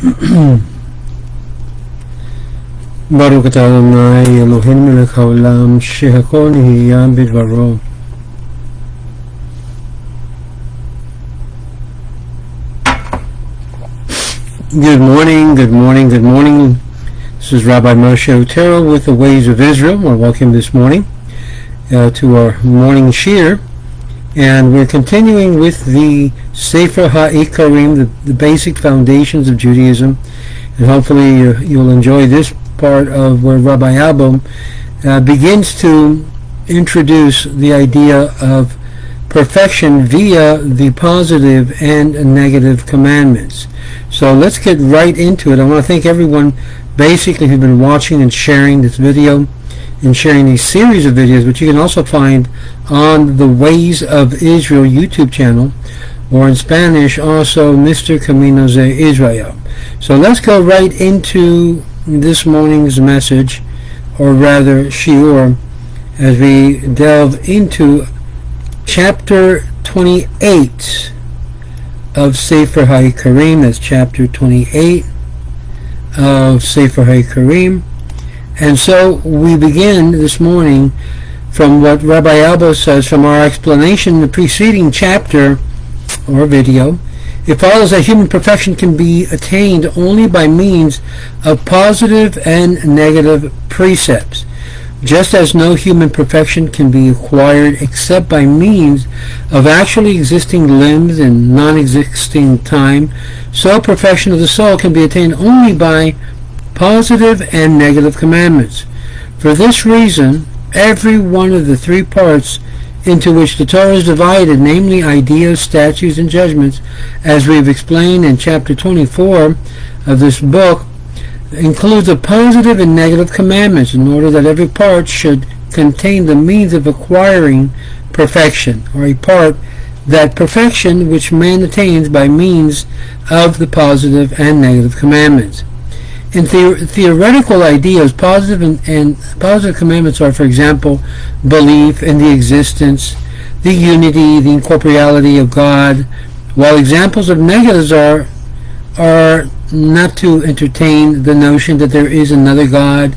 Baruch atah Adonai Eloheinu melech haolam shehakol nihiyah bidvaro. Good morning, good morning, good morning. This is Rabbi RABBIOTERO with the Ways of Israel. We're welcome this morning to our morning shir, and we're continuing with the Sefer Ikkarim, the basic foundations of Judaism, and hopefully you'll enjoy this part of where Rabbi Abba begins to introduce the idea of perfection via the positive and negative commandments. So let's get right into it. I want to thank everyone basically who's been watching and sharing this video and sharing these series of videos, which you can also find on the Ways of Israel YouTube channel, or in Spanish also Mr. Caminos de Israel. So let's go right into this morning's message, or rather shiur, as we delve into chapter 28 of Sefer Ikkarim. That's chapter 28 of Sefer Ikkarim. And so we begin this morning from what Rabbi Abba says from our explanation in the preceding chapter or video. It follows that human perfection can be attained only by means of positive and negative precepts. Just as no human perfection can be acquired except by means of actually existing limbs in non-existing time, so perfection of the soul can be attained only by positive and negative commandments. For this reason, every one of the three parts into which the Torah is divided, namely ideas, statutes, and judgments, as we've explained in chapter 24 of this book, includes the positive and negative commandments in order that every part should contain the means of acquiring perfection, or a part that perfection which man attains by means of the positive and negative commandments. In theoretical ideas, positive and positive commandments are, for example, belief in the existence, the unity, the incorporeality of God, while examples of negatives are not to entertain the notion that there is another God,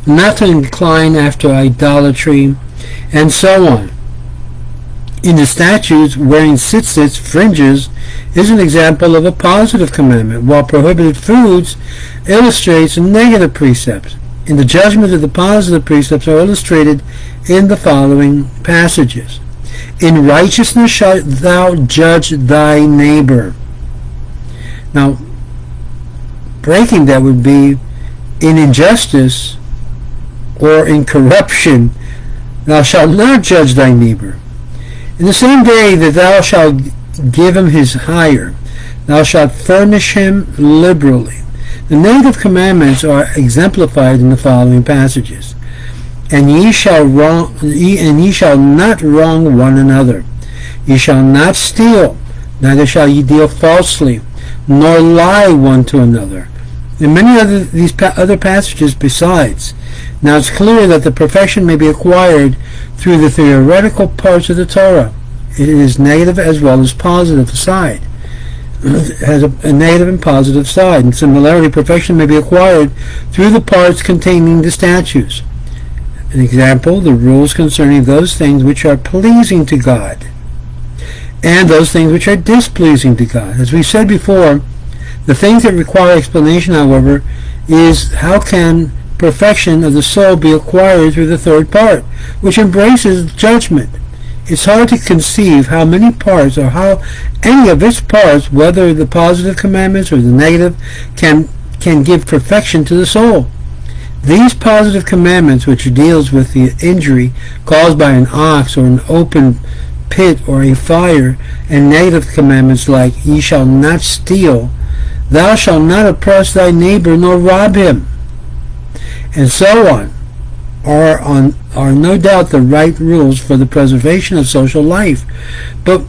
not to incline after idolatry, and so on. In the statutes, wearing tzitzits, fringes, is an example of a positive commandment, while prohibited foods illustrates negative precepts. In the judgment of the positive precepts are illustrated in the following passages. In righteousness shalt thou judge thy neighbor. Now, breaking that would be in injustice or in corruption, thou shalt not judge thy neighbor. In the same day that thou shalt give him his hire, thou shalt furnish him liberally. The negative commandments are exemplified in the following passages. And ye shall not wrong one another. Ye shall not steal, neither shall ye deal falsely, nor lie one to another. And many other passages besides. Now it's clear that the perfection may be acquired through the theoretical parts of the Torah. It is negative as well as positive side. It has a negative and positive side. And similarly, perfection may be acquired through the parts containing the statutes. An example, the rules concerning those things which are pleasing to God, and those things which are displeasing to God. As we said before, the things that require explanation, however, is how can perfection of the soul be acquired through the third part, which embraces judgment. It's hard to conceive how many parts, or how any of its parts, whether the positive commandments or the negative, can give perfection to the soul. These positive commandments, which deals with the injury caused by an ox or an open pit or a fire, and negative commandments like ye shall not steal, thou shalt not oppress thy neighbor nor rob him, and so on, are no doubt the right rules for the preservation of social life. But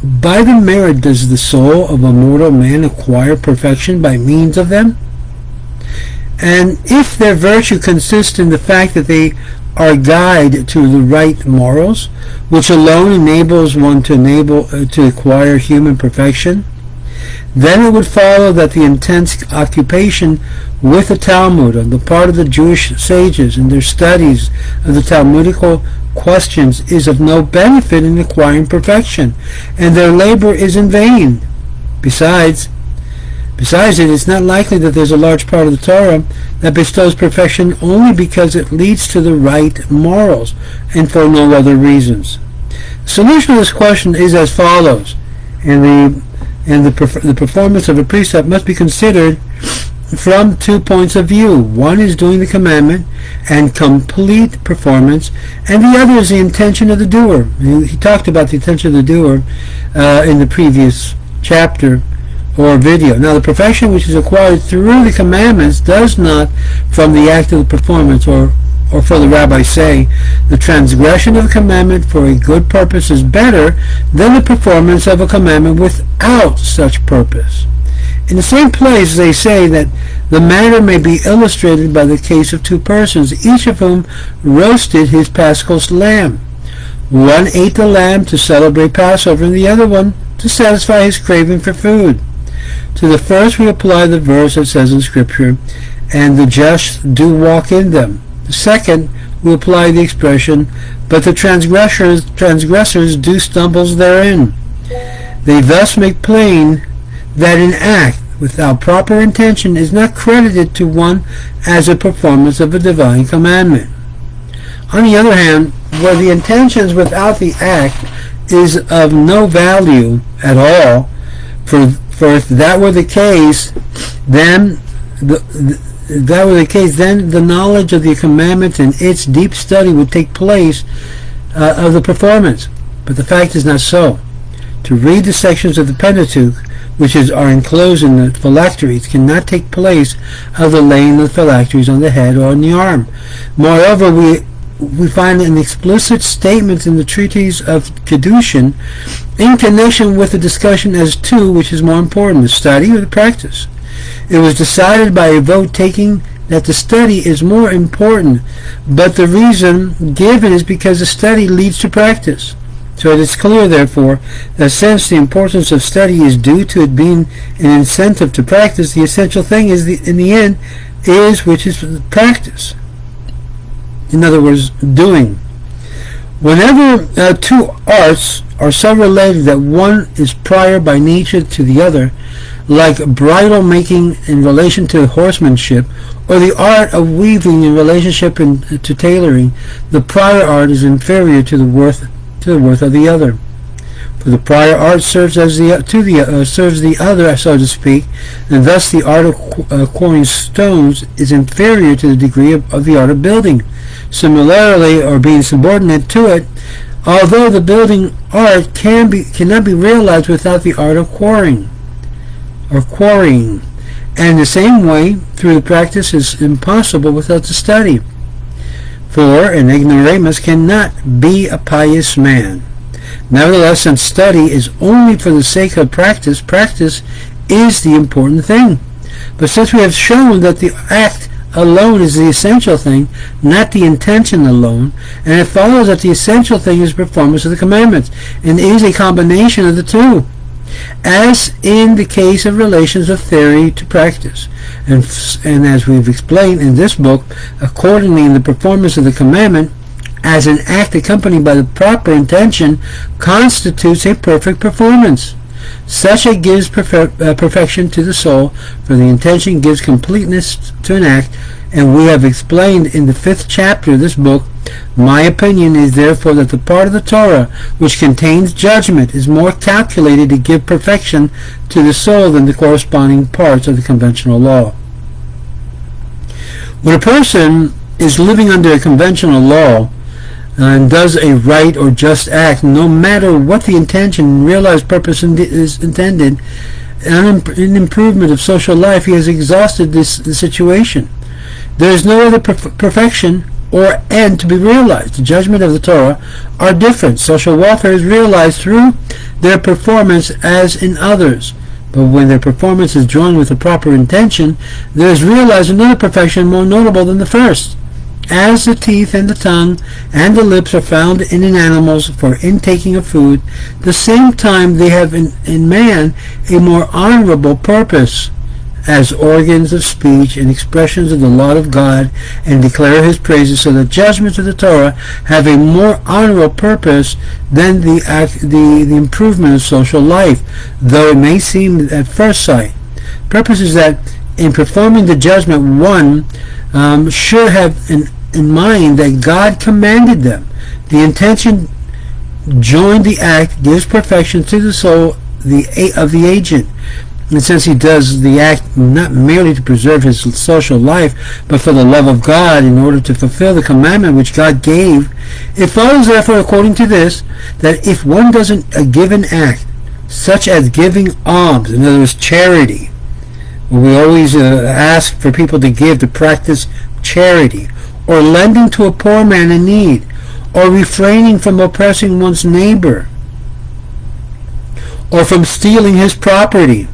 by the merit does the soul of a mortal man acquire perfection by means of them? And if their virtue consists in the fact that they are guide to the right morals, which alone enables one to acquire human perfection, then it would follow that the intense occupation with the Talmud on the part of the Jewish sages in their studies of the Talmudical questions is of no benefit in acquiring perfection, and their labor is in vain. Besides it is not likely that there's a large part of the Torah that bestows perfection only because it leads to the right morals, and for no other reasons. The solution to this question is as follows, and the performance of a precept must be considered from 2 points of view. One is doing the commandment and complete performance, and the other is the intention of the doer. He talked about the intention of the doer in the previous chapter or video. Now, the perfection which is acquired through the commandments does not from the act of the performance, or for the rabbis say, the transgression of a commandment for a good purpose is better than the performance of a commandment without such purpose. In the same place, they say that the matter may be illustrated by the case of two persons, each of whom roasted his Paschal lamb. One ate the lamb to celebrate Passover, and the other one to satisfy his craving for food. To the first we apply the verse that says in Scripture, "And the just do walk in them." The second we apply the expression, "But the transgressors do stumbles therein." They thus make plain that an act without proper intention is not credited to one as a performance of a divine commandment. On the other hand, where the intention is without the act is of no value at all, for if that were the case, then the knowledge of the commandment and its deep study would take place of the performance. But the fact is not so. To read the sections of the Pentateuch, which are enclosed in the phylacteries, cannot take place of the laying of the phylacteries on the head or on the arm. Moreover, we find an explicit statement in the treatise of Kedushin in connection with the discussion as to which is more important, the study or the practice. It was decided by a vote taking that the study is more important, but the reason given is because the study leads to practice. So it is clear, therefore, that since the importance of study is due to it being an incentive to practice, the essential thing is in the end which is practice. In other words, doing. Whenever two arts are so related that one is prior by nature to the other, like bridle making in relation to horsemanship, or the art of weaving in relationship to tailoring, the prior art is inferior to the worth of the other. For the prior art serves the other, so to speak, and thus the art of quarrying stones is inferior to the degree of the art of building. Similarly, or being subordinate to it, although the building art cannot be realized without the art of quarrying. And in the same way, through the practice is impossible without the study. For an ignoramus cannot be a pious man. Nevertheless, since study is only for the sake of practice, practice is the important thing. But since we have shown that the act alone is the essential thing, not the intention alone, and it follows that the essential thing is performance of the commandments, and is a combination of the two, as in the case of relations of theory to practice. And as we've explained in this book, accordingly in the performance of the commandment, as an act accompanied by the proper intention, constitutes a perfect performance. Such a gives perfection to the soul, for the intention gives completeness to an act, and we have explained in the 5th chapter of this book. My opinion is therefore that the part of the Torah which contains judgment is more calculated to give perfection to the soul than the corresponding parts of the conventional law. When a person is living under a conventional law and does a right or just act, no matter what the intention and realized purpose is intended, an improvement of social life, he has exhausted this situation. There is no other perfection or end to be realized. The judgment of the Torah are different. Social welfare is realized through their performance as in others. But when their performance is joined with the proper intention, there is realized another perfection more notable than the first. As the teeth and the tongue and the lips are found in animals for intaking of food, the same time they have in man a more honorable purpose, as organs of speech and expressions of the law of God, and declare his praises, so the judgments of the Torah have a more honorable purpose than the improvement of social life, though it may seem at first sight. Purpose is that in performing the judgment, one should have in mind that God commanded them. The intention joined the act gives perfection to the soul of the agent. And since he does the act not merely to preserve his social life, but for the love of God, in order to fulfill the commandment which God gave, it follows therefore according to this, that if one doesn't give an act, such as giving alms, in other words, charity, we always ask for people to give, to practice charity, or lending to a poor man in need, or refraining from oppressing one's neighbor, or from stealing his property.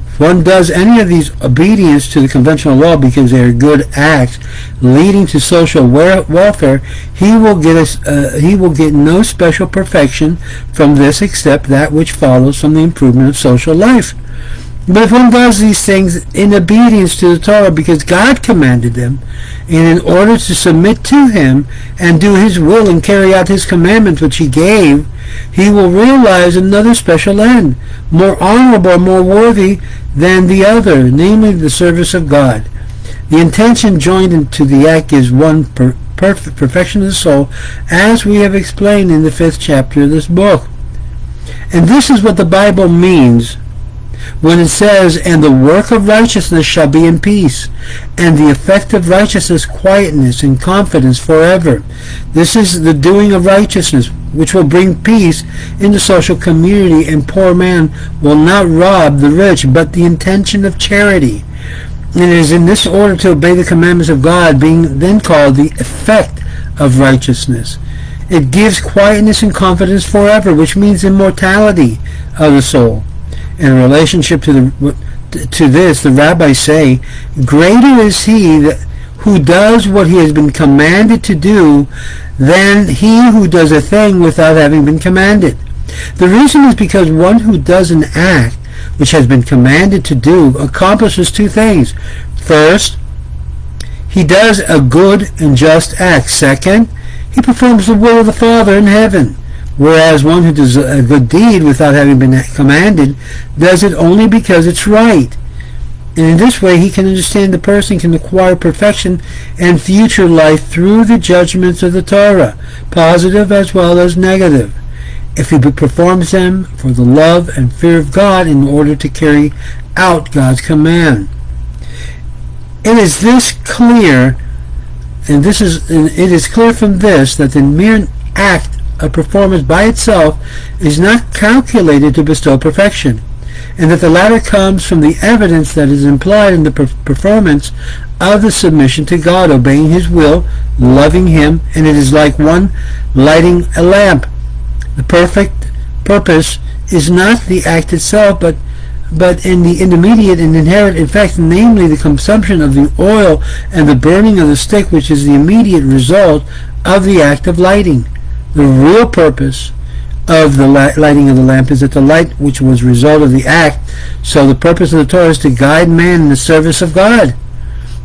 If one does any of these obedience to the conventional law because they are good acts leading to social welfare, he will get no special perfection from this except that which follows from the improvement of social life. But if one does these things in obedience to the Torah because God commanded them, and in order to submit to him and do his will and carry out his commandments which he gave, he will realize another special end, more honorable, more worthy than the other, namely the service of God. The intention joined into the act gives one perfect perfection of the soul, as we have explained in the 5th chapter of this book. And this is what the Bible means when it says, and the work of righteousness shall be in peace, and the effect of righteousness quietness and confidence forever. This is the doing of righteousness, which will bring peace in the social community, and poor man will not rob the rich, but the intention of charity. And it is in this order to obey the commandments of God, being then called the effect of righteousness. It gives quietness and confidence forever, which means immortality of the soul. In relationship to this, the rabbis say, greater is he who does what he has been commanded to do than he who does a thing without having been commanded. The reason is because one who does an act which has been commanded to do accomplishes two things. First, he does a good and just act. Second, he performs the will of the Father in heaven. Whereas one who does a good deed without having been commanded does it only because it's right. And in this way he can understand the person can acquire perfection and future life through the judgments of the Torah, positive as well as negative, if he performs them for the love and fear of God in order to carry out God's command. It is this clear, and it is clear from this that the mere act of performance by itself is not calculated to bestow perfection, and that the latter comes from the evidence that is implied in the performance of the submission to God, obeying his will, loving him, and it is like one lighting a lamp. The perfect purpose is not the act itself, but in the intermediate and inherent effect, namely the consumption of the oil and the burning of the stick, which is the immediate result of the act of lighting. The real purpose of the lighting of the lamp is that the light which was a result of the act. So the purpose of the Torah is to guide man in the service of God,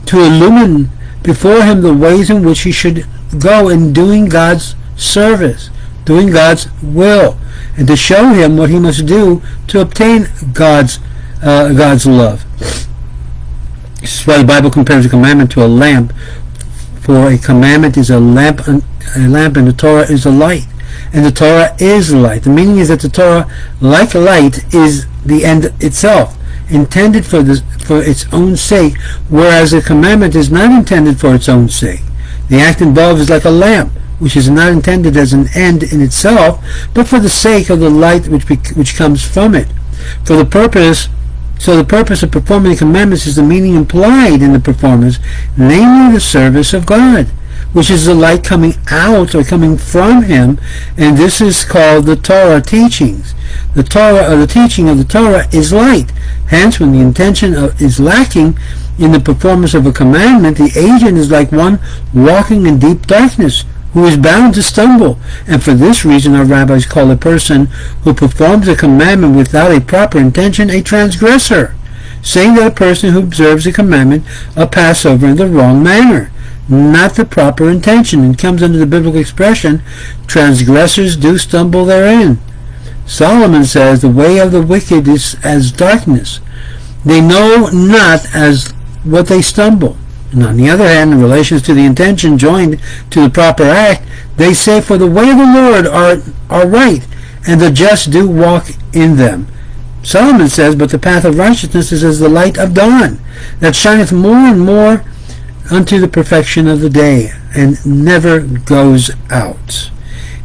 to illumine before him the ways in which he should go in doing God's service, doing God's will, and to show him what he must do to obtain God's love. This is why the Bible compares a commandment to a lamp. For a commandment is a lamp, and the Torah is a light, and the Torah is light. The meaning is that the Torah, like a light, is the end itself, intended for its own sake, whereas the commandment is not intended for its own sake. The act involved is like a lamp, which is not intended as an end in itself, but for the sake of the light which comes from it. So the purpose of performing the commandments is the meaning implied in the performance, namely the service of God, which is the light coming out or coming from him, and this is called the Torah teachings. The Torah, or the teaching of the Torah, is light. Hence, when the intention is lacking, in the performance of a commandment, the agent is like one walking in deep darkness, who is bound to stumble. And for this reason our rabbis call a person who performs a commandment without a proper intention a transgressor, saying that a person who observes a commandment a Passover in the wrong manner, not the proper intention, and comes under the biblical expression, transgressors do stumble therein. Solomon says, the way of the wicked is as darkness. They know not as what they stumble. And on the other hand, in relation to the intention joined to the proper act, they say, for the way of the Lord are right, and the just do walk in them. Solomon says, but the path of righteousness is as the light of dawn, that shineth more and more unto the perfection of the day, and never goes out.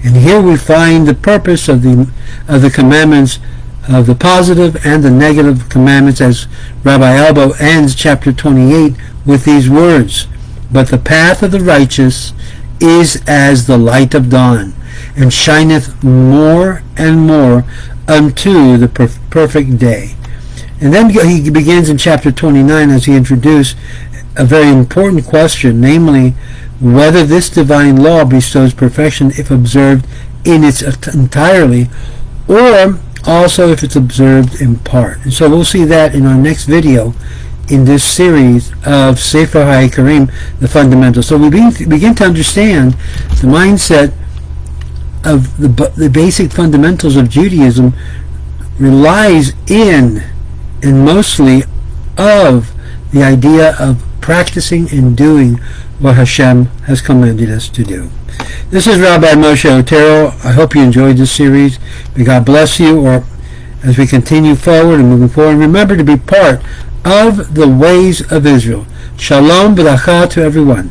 And here we find the purpose of the commandments, of the positive and the negative commandments, as Rabbi Elbow ends chapter 28 with these words, but the path of the righteous is as the light of dawn, and shineth more and more unto the perfect day. And then he begins in chapter 29, as he introduced a very important question, namely, whether this divine law bestows perfection if observed in its entirely, or also if it's observed in part. And so we'll see that in our next video in this series of Sefer Ikkarim, the fundamentals. So we begin to understand the mindset of the basic fundamentals of Judaism relies in and mostly of the idea of practicing and doing what Hashem has commanded us to do. This is Rabbi Moshe Otero. I hope you enjoyed this series. May God bless you, or as we continue forward and moving forward. Remember to be part of the ways of Israel. Shalom, b'racha to everyone.